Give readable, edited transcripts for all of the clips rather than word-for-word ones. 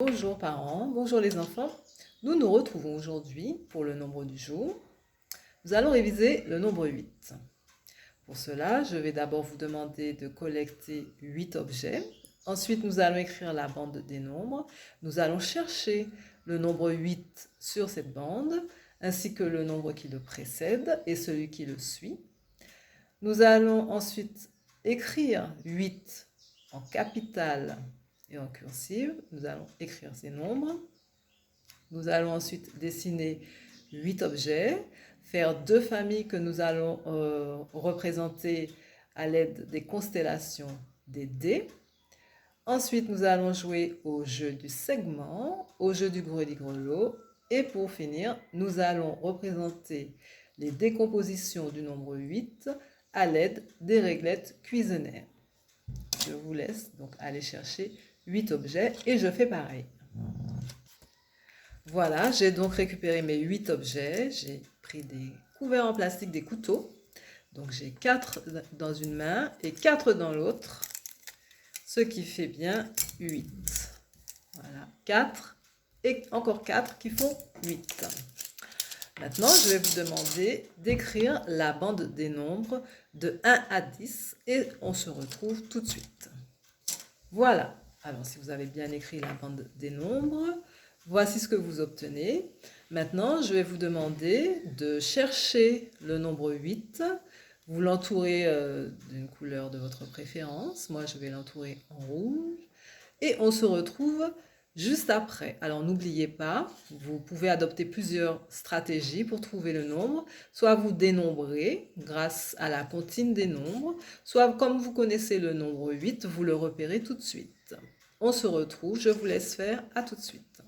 Bonjour parents, bonjour les enfants. Nous nous retrouvons aujourd'hui pour le nombre du jour. Nous allons réviser le nombre 8. Pour cela, je vais d'abord vous demander de collecter 8 objets. Ensuite, nous allons écrire la bande des nombres. Nous allons chercher le nombre 8 sur cette bande, ainsi que le nombre qui le précède et celui qui le suit. Nous allons ensuite écrire 8 en capitale et en cursive. Nous allons écrire ces nombres. Nous allons ensuite dessiner 8 objets, faire 2 familles que nous allons représenter à l'aide des constellations des dés. Ensuite, nous allons jouer au jeu du segment, au jeu du greli-grelot. Et pour finir, nous allons représenter les décompositions du nombre 8 à l'aide des réglettes cuisinaires. Je vous laisse donc aller chercher 8 objets et je fais pareil. Voilà, j'ai donc récupéré mes 8 objets. J'ai pris des couverts en plastique, des couteaux. Donc j'ai 4 dans une main et 4 dans l'autre, ce qui fait bien 8. Voilà, 4 et encore 4 qui font 8. Maintenant, je vais vous demander d'écrire la bande des nombres de 1 à 10 et on se retrouve tout de suite. Voilà, alors si vous avez bien écrit la bande des nombres, voici ce que vous obtenez. Maintenant, je vais vous demander de chercher le nombre 8. Vous l'entourez d'une couleur de votre préférence. Moi, je vais l'entourer en rouge. Et on se retrouve juste après. Alors, n'oubliez pas, vous pouvez adopter plusieurs stratégies pour trouver le nombre. Soit vous dénombrez grâce à la comptine des nombres, soit comme vous connaissez le nombre 8, vous le repérez tout de suite. On se retrouve, je vous laisse faire, à tout de suite.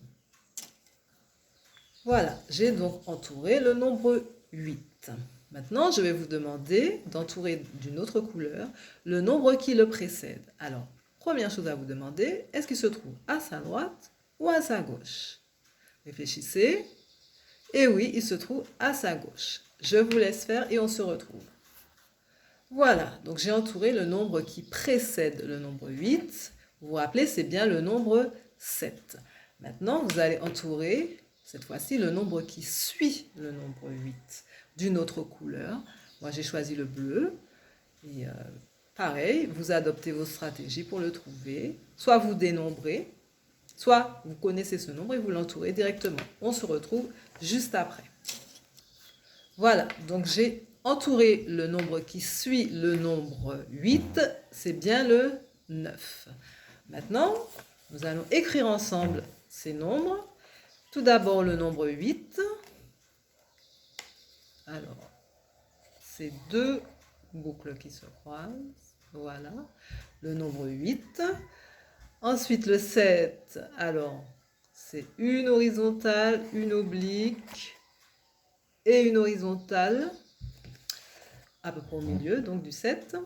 Voilà, j'ai donc entouré le nombre 8. Maintenant, je vais vous demander d'entourer d'une autre couleur le nombre qui le précède. Alors, première chose à vous demander, est-ce qu'il se trouve à sa droite ou à sa gauche? Réfléchissez. Et oui, il se trouve à sa gauche. Je vous laisse faire et on se retrouve. Voilà, donc j'ai entouré le nombre qui précède le nombre 8. Vous vous rappelez, c'est bien le nombre 7. Maintenant, vous allez entourer, cette fois-ci, le nombre qui suit le nombre 8 d'une autre couleur. Moi, j'ai choisi le bleu. Et pareil, vous adoptez vos stratégies pour le trouver. Soit vous dénombrez, soit vous connaissez ce nombre et vous l'entourez directement. On se retrouve juste après. Voilà, donc j'ai entouré le nombre qui suit le nombre 8, c'est bien le 9. Maintenant, nous allons écrire ensemble ces nombres. Tout d'abord le nombre 8. Alors, c'est 2 boucles qui se croisent. Voilà, le nombre 8. Ensuite le 7. Alors, c'est une horizontale, une oblique et une horizontale, à peu près au milieu, donc du 7.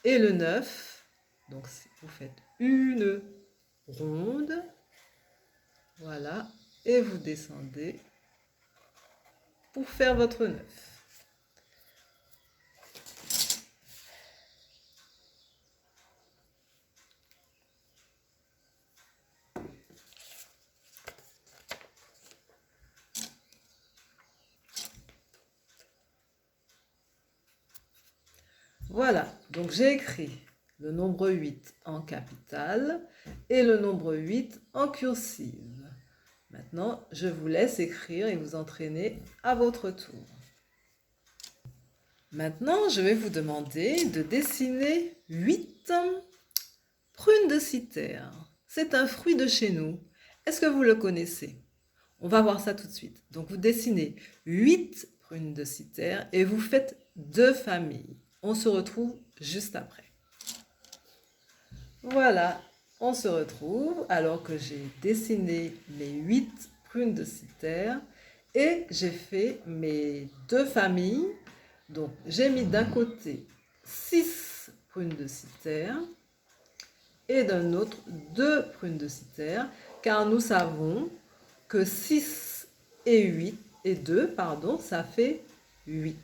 Et le 9, donc vous faites une ronde, voilà, et vous descendez pour faire votre 9. Voilà, donc j'ai écrit le nombre 8 en capitale et le nombre 8 en cursive. Maintenant, je vous laisse écrire et vous entraîner à votre tour. Maintenant, je vais vous demander de dessiner 8 prunes de Cythère. C'est un fruit de chez nous. Est-ce que vous le connaissez? On va voir ça tout de suite. Donc, vous dessinez 8 prunes de Cythère et vous faites 2 familles. On se retrouve juste après. Voilà, on se retrouve alors que j'ai dessiné mes 8 prunes de Cythère et j'ai fait mes 2 familles. Donc, j'ai mis d'un côté 6 prunes de Cythère et d'un autre 2 prunes de Cythère, car nous savons que 6 et 2, ça fait 8.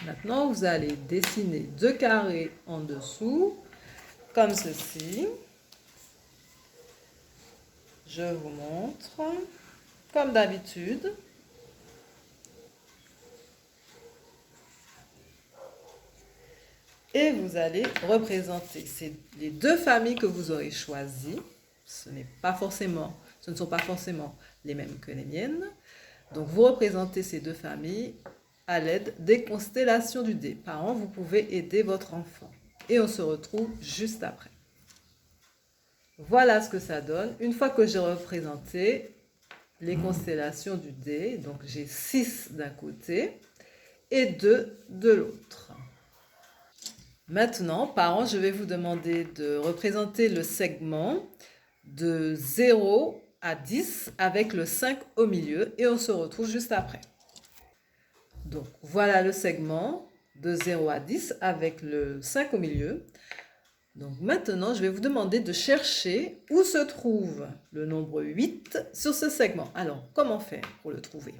Maintenant, vous allez dessiner 2 carrés en dessous, comme ceci. je vous montre, comme d'habitude. Et vous allez représenter les deux familles que vous aurez choisies. Ce ne sont pas forcément les mêmes que les miennes. Donc, vous représentez ces deux familles à l'aide des constellations du dé. Parents, vous pouvez aider votre enfant. Et on se retrouve juste après. Voilà ce que ça donne. Une fois que j'ai représenté les constellations du dé, donc j'ai 6 d'un côté et 2 de l'autre. Maintenant, parents, je vais vous demander de représenter le segment de 0 à 10 avec le 5 au milieu et on se retrouve juste après. Donc, voilà le segment de 0 à 10 avec le 5 au milieu. Donc, maintenant, je vais vous demander de chercher où se trouve le nombre 8 sur ce segment. Alors, comment faire pour le trouver?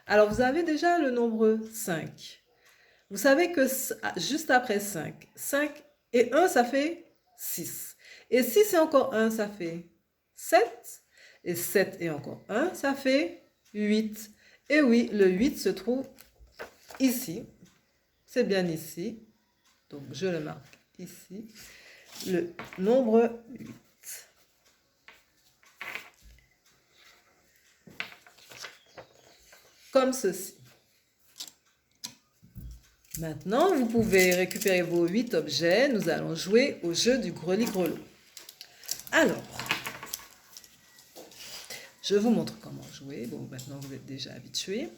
Alors, vous avez déjà le nombre 5. Vous savez que juste après 5, 5 et 1, ça fait 6. Et 6 et encore 1, ça fait 7. Et 7 et encore 1, ça fait 8. Et oui, le 8 se trouve ici. C'est bien ici. Donc, je le marque ici. Le nombre 8. Comme ceci. Maintenant, vous pouvez récupérer vos 8 objets. Nous allons jouer au jeu du grelier-grelot. Alors, je vous montre comment jouer. Bon, maintenant, vous êtes déjà habitués.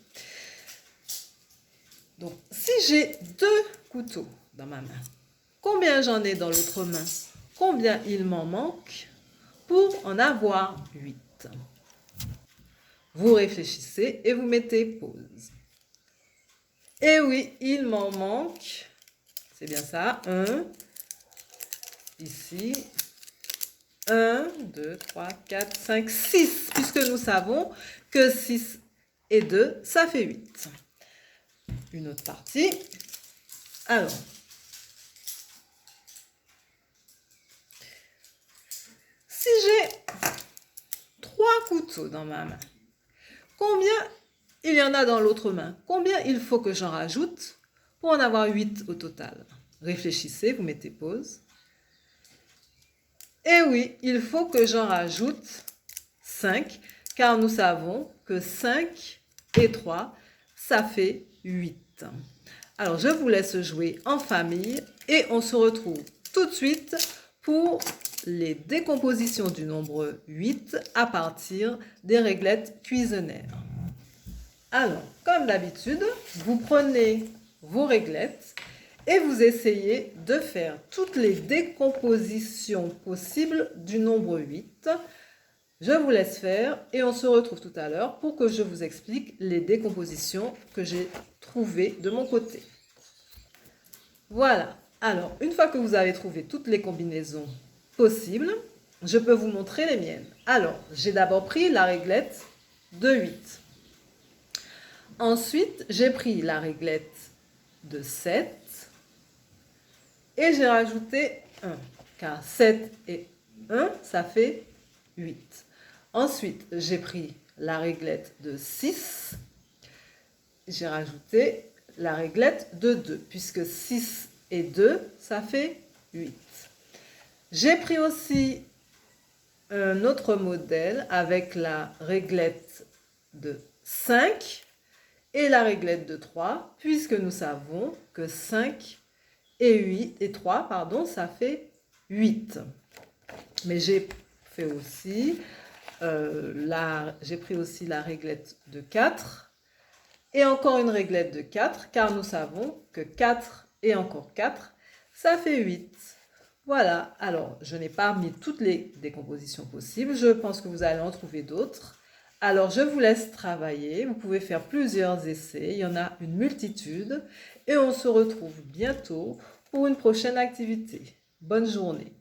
Donc, si j'ai 2 couteaux dans ma main, combien j'en ai dans l'autre main? Combien il m'en manque pour en avoir 8? Vous réfléchissez et vous mettez pause. Et oui, il m'en manque, c'est bien ça, 1, ici, 1, 2, 3, 4, 5, 6, puisque nous savons que 6 et 2, ça fait 8. Une autre partie. Alors, si j'ai 3 couteaux dans ma main, combien il y en a dans l'autre main? Combien il faut que j'en rajoute pour en avoir 8 au total? Réfléchissez, vous mettez pause. Et oui, il faut que j'en rajoute 5, car nous savons que 5 et 3, ça fait 8. Alors, je vous laisse jouer en famille et on se retrouve tout de suite pour les décompositions du nombre 8 à partir des réglettes cuisinières. Alors, comme d'habitude, vous prenez vos réglettes et vous essayez de faire toutes les décompositions possibles du nombre 8. Je vous laisse faire et on se retrouve tout à l'heure pour que je vous explique les décompositions que j'ai trouvées de mon côté. Voilà. Alors, une fois que vous avez trouvé toutes les combinaisons possibles, je peux vous montrer les miennes. Alors, j'ai d'abord pris la réglette de 8. Ensuite, j'ai pris la réglette de 7 et j'ai rajouté 1, car 7 et 1, ça fait 8. Ensuite, j'ai pris la réglette de 6, j'ai rajouté la réglette de 2, puisque 6 et 2, ça fait 8. J'ai pris aussi un autre modèle avec la réglette de 5 et la réglette de 3, puisque nous savons que 5 et 3, pardon, ça fait 8. Mais j'ai pris aussi la réglette de 4 et encore une réglette de 4, car nous savons que 4 et encore 4, ça fait 8. Voilà, alors je n'ai pas mis toutes les décompositions possibles, je pense que vous allez en trouver d'autres. Alors, je vous laisse travailler. Vous pouvez faire plusieurs essais. Il y en a une multitude. Et on se retrouve bientôt pour une prochaine activité. Bonne journée.